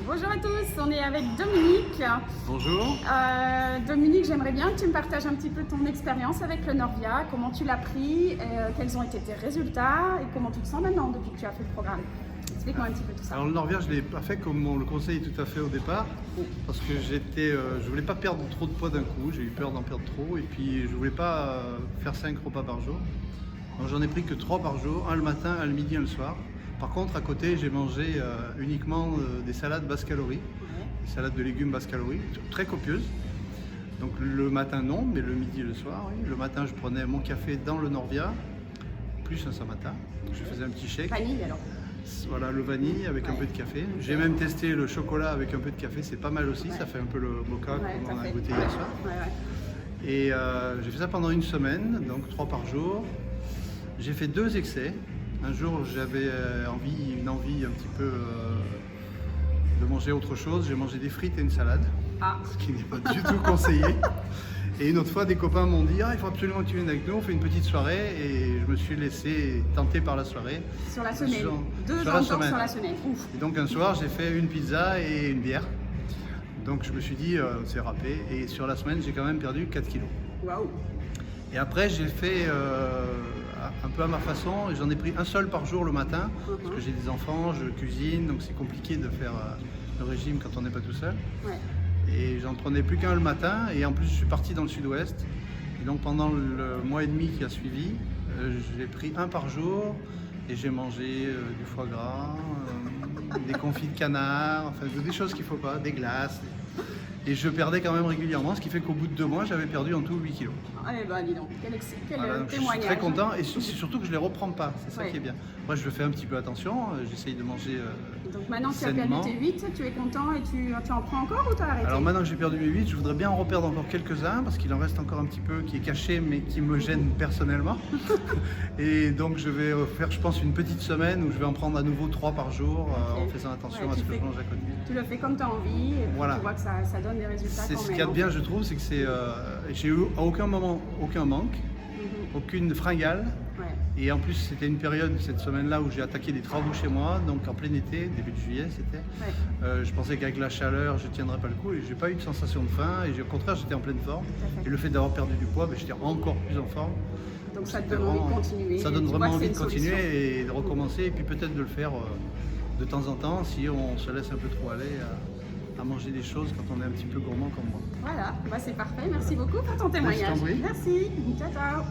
Bonjour à tous, on est avec Dominique. Bonjour. Dominique, j'aimerais bien que tu me partages un petit peu ton expérience avec le Norvia, comment tu l'as pris, quels ont été tes résultats et comment tu te sens maintenant depuis que tu as fait le programme. Explique-moi un petit peu tout ça. Alors le Norvia, je ne l'ai pas fait comme on le conseille tout à fait au départ, parce que je voulais pas perdre trop de poids d'un coup, j'ai eu peur d'en perdre trop, et puis je voulais pas faire 5 repas par jour. Donc j'en ai pris que 3 par jour, un le matin, un le midi, un le soir. Par contre, à côté, j'ai mangé uniquement des salades basse calories, des salades de légumes basse calories, très copieuses. Donc le matin non, mais le midi et le soir, oui. Le matin, je prenais mon café dans le Norvia, plus un Samata. Je faisais un petit shake. Vanille alors. Voilà, le vanille avec un peu de café. J'ai même testé le chocolat avec un peu de café, c'est pas mal aussi, ça fait un peu le mocha qu'on a goûté hier soir. Et j'ai fait ça pendant une semaine, donc 3 par jour. J'ai fait 2 excès. Un jour, j'avais une envie un petit peu de manger autre chose. J'ai mangé des frites et une salade, ce qui n'est pas du tout conseillé. Et une autre fois, des copains m'ont dit « Ah, il faut absolument que tu viennes avec nous, on fait une petite soirée ». Et je me suis laissé tenter par la soirée. Sur la semaine. Sur la semaine. Sur la semaine. Ouf. Et donc un soir, j'ai fait une pizza et une bière. Donc je me suis dit, c'est râpé. Et sur la semaine, j'ai quand même perdu 4 kilos. Waouh. Et après, j'ai fait un peu à ma façon. Et j'en ai pris un seul par jour le matin. Parce que j'ai des enfants, je cuisine. Donc c'est compliqué de faire le régime quand on n'est pas tout seul. Ouais. Et j'en prenais plus qu'un le matin. Et en plus, je suis parti dans le sud-ouest. Et donc pendant le mois et demi qui a suivi, j'ai pris un par jour. Et j'ai mangé du foie gras, des confits de canard, enfin des choses qu'il ne faut pas, des glaces. Et je perdais quand même régulièrement, ce qui fait qu'au bout de 2 mois, j'avais perdu en tout 8 kilos. Eh ben dis donc, quel Voilà, donc témoignage. je suis très content et c'est surtout que je ne les reprends pas, c'est ça qui est bien. Moi je fais un petit peu attention, j'essaye de manger Donc maintenant tu as sainement. perdu tes 8, tu es content et tu en prends encore ou tu as arrêté? Alors maintenant que j'ai perdu mes 8, je voudrais bien en reperdre encore quelques-uns parce qu'il en reste encore un petit peu qui est caché mais qui me gêne personnellement. Et donc je vais faire je pense une petite semaine où je vais en prendre à nouveau 3 par jour en faisant attention à ce que je mange à côté. Tu le fais comme tu as envie et voilà. tu vois que ça donne des résultats quand même. C'est ce qu'il y a de bien je trouve, c'est que j'ai eu à aucun moment aucun manque, aucune fringale. Et en plus, c'était une période, cette semaine-là, où j'ai attaqué des travaux chez moi, donc en plein été, début de juillet, c'était. Je pensais qu'avec la chaleur, je ne tiendrais pas le coup et j'ai pas eu de sensation de faim. Et au contraire, j'étais en pleine forme. Et le fait d'avoir perdu du poids, j'étais encore plus en forme. Donc ça te donne envie de continuer. Ça donne vraiment envie de continuer et de recommencer. Et puis peut-être de le faire de temps en temps, si on se laisse un peu trop aller à manger des choses quand on est un petit peu gourmand comme moi. Voilà, c'est parfait. Merci beaucoup pour ton témoignage. Je t'en prie. Merci. Ciao, ciao.